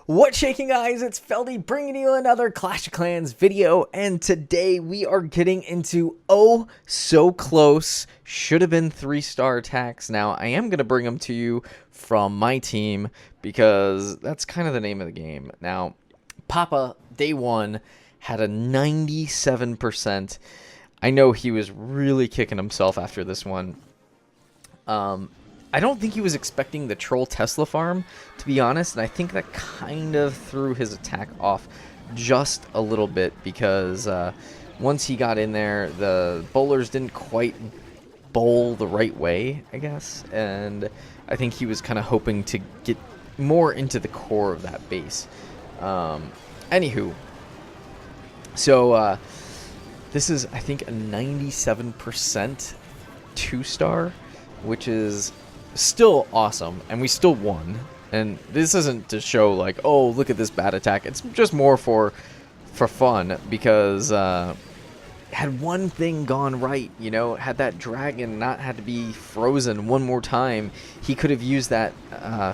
What's shaking, guys? It's Feldy bringing you another Clash of Clans video, and today we are getting into oh so close, should have been 3-star attacks. Now I am going to bring them to you from my team because that's kind of the name of the game. Now Papa day one had a 97%. I know he was really kicking himself after this one. I don't think he was expecting the troll Tesla farm, to be honest, and I think that kind of threw his attack off just a little bit because once he got in there, the bowlers didn't quite bowl the right way, I guess, and I think he was kind of hoping to get more into the core of that base. Anywho, so this is, I think, a 97% 2-star, which is still awesome, and we still won. And this isn't to show like, oh, look at this bad attack. It's just more for fun because had one thing gone right, you know, had that dragon not had to be frozen one more time, he could have used that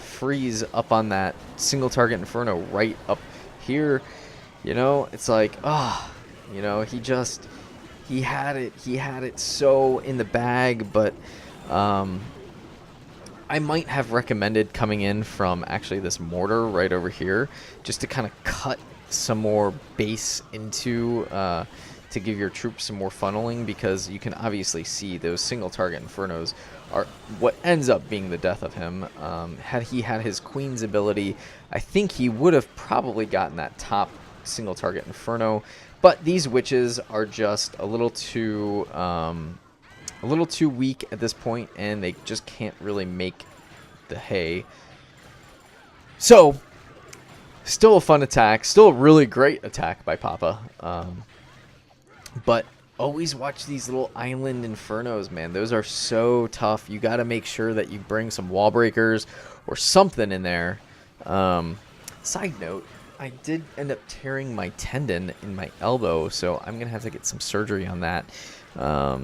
freeze up on that single target inferno right up here. You know, it's like, you know, he had it so in the bag. But I might have recommended coming in from actually this mortar right over here just to kind of cut some more base into to give your troops some more funneling, because you can obviously see those single target infernos are what ends up being the death of him. Had he had his queen's ability, I think he would have probably gotten that top single target inferno, but these witches are just a little too weak at this point, and they just can't really make the hay. So, still a fun attack, still a really great attack by Papa. But always watch these little island infernos, man. Those are so tough. You got to make sure that you bring some wall breakers or something in there. Side note, I did end up tearing my tendon in my elbow, so I'm going to have to get some surgery on that.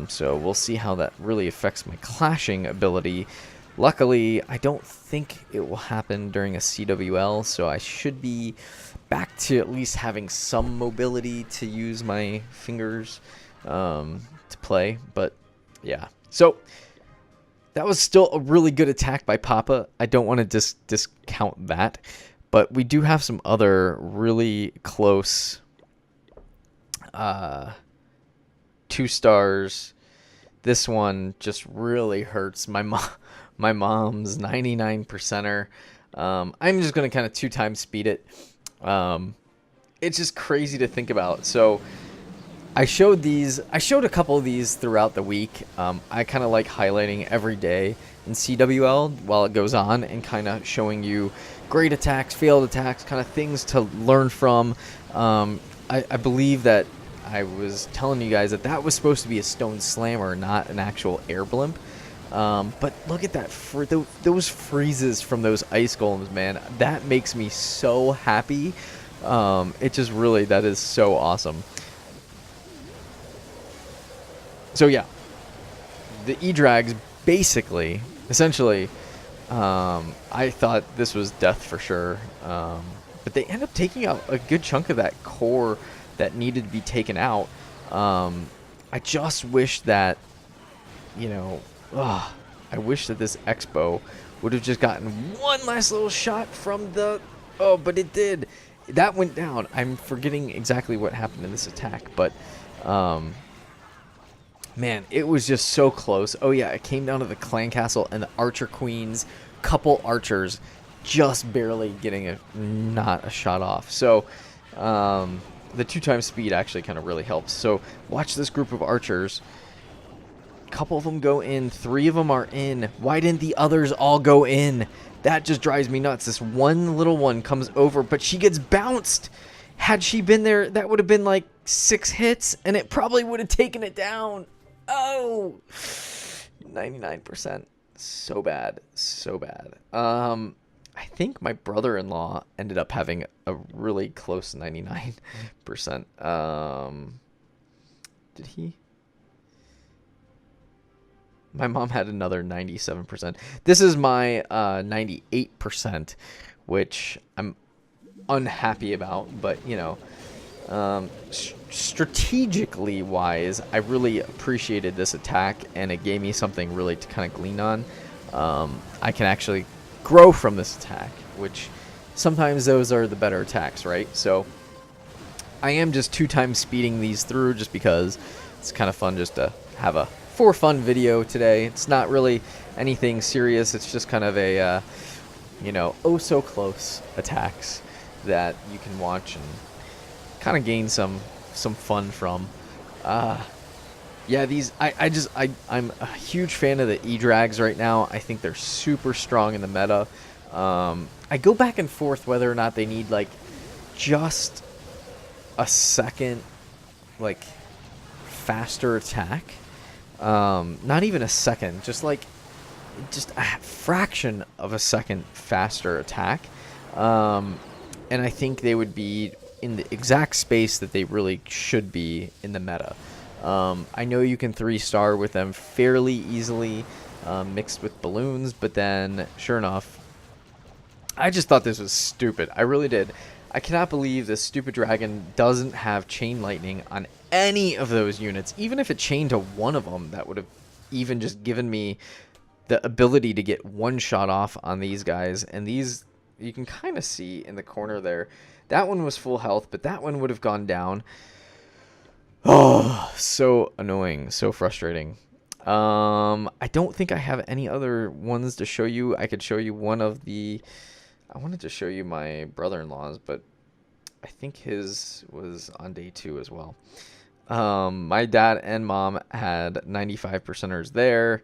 So we'll see how that really affects my clashing ability. Luckily, I don't think it will happen during a CWL, so I should be back to at least having some mobility to use my fingers to play. But yeah, so that was still a really good attack by Papa. I don't want to discount that, but we do have some other really close 2-stars. This one just really hurts. My mom's 99%er. I'm just gonna kind of 2-time speed it. It's just crazy to think about. So I showed a couple of these throughout the week. I kind of like highlighting every day in CWL while it goes on and kind of showing you great attacks, failed attacks, kind of things to learn from. I believe that I was telling you guys that was supposed to be a stone slammer, not an actual air blimp. But look at that, those freezes from those ice golems, man. That makes me so happy. It just really, that is so awesome. So yeah, the E-Drags basically, essentially, I thought this was death for sure. But they end up taking out a good chunk of that core that needed to be taken out. I just wish that, you know, I wish that this Expo would have just gotten one last little shot from the... Oh, but it did. That went down. I'm forgetting exactly what happened in this attack, but... man, it was just so close. Oh, yeah, it came down to the clan castle and the archer queens. Couple archers just barely getting not a shot off. So, the 2-time speed actually kind of really helps. So, watch this group of archers. Couple of them go in, 3 of them are in. Why didn't the others all go in? That just drives me nuts. This one little one comes over, but she gets bounced. Had she been there, that would have been like 6 hits, and it probably would have taken it down. Oh, 99%. So bad, so bad. I think my brother-in-law ended up having a really close 99%. Did he? My mom had another 97%. This is my 98%, which I'm unhappy about, but you know, strategically wise, I really appreciated this attack, and it gave me something really to kind of glean on. I can actually grow from this attack, which sometimes those are the better attacks, right? So I am just 2 times speeding these through just because it's kind of fun just to have a for fun video today. It's not really anything serious. It's just kind of a, you know, oh so close attacks that you can watch and kind of gain some fun from. Yeah, these I'm a huge fan of the E-Drags right now. I think they're super strong in the meta. I go back and forth whether or not they need like just a second like faster attack. Not even a second, just a fraction of a second faster attack. And I think they would be in the exact space that they really should be in the meta. I know you can 3-star with them fairly easily, mixed with balloons, but then sure enough, I just thought this was stupid. I really did. I cannot believe this stupid dragon doesn't have chain lightning on any of those units. Even if it chained to one of them, that would have even just given me the ability to get one shot off on these guys. And these, you can kind of see in the corner there, that one was full health, but that one would have gone down. Oh, so annoying, so frustrating. I don't think I have any other ones to show you. I could show you one of the... I wanted to show you my brother-in-law's, but I think his was on day 2 as well. My dad and mom had 95%ers there.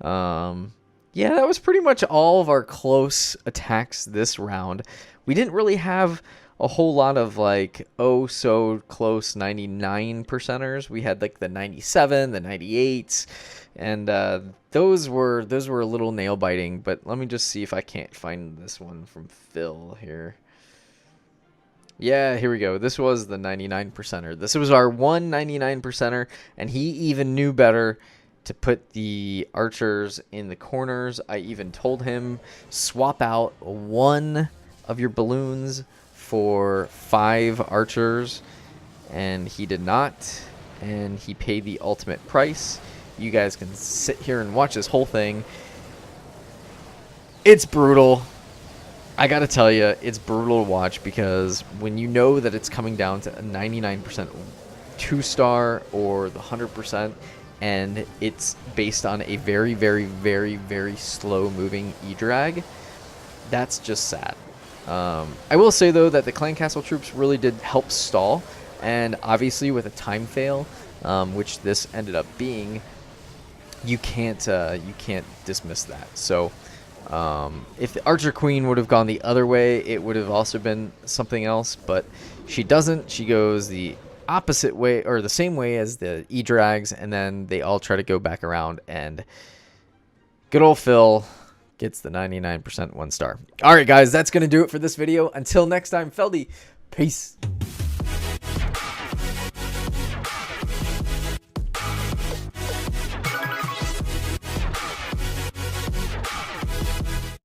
Yeah, that was pretty much all of our close attacks this round. We didn't really have a whole lot of like oh so close 99%ers. We had like the 97, the 98s, and those were a little nail biting. But let me just see if I can't find this one from Phil here. Yeah, here we go. This was the 99%er. This was our 199%er, and he even knew better to put the archers in the corners. I even told him swap out one of your balloons for 5 archers, and he did not, and he paid the ultimate price. You guys can sit here and watch this whole thing. It's brutal. I gotta tell you, it's brutal to watch, because when you know that it's coming down to a 99% 2-star or the 100%, and it's based on a very, very, very, very slow moving E-Drag, that's just sad. I will say though that the Clan Castle troops really did help stall, and obviously with a time fail, which this ended up being, you can't dismiss that. So if the Archer Queen would have gone the other way, it would have also been something else, but she doesn't. She goes the opposite way, or the same way as the E-Drags, and then they all try to go back around, and good old Phil gets the 99% 1-star. All right, guys, that's going to do it for this video. Until next time, Feldy, peace.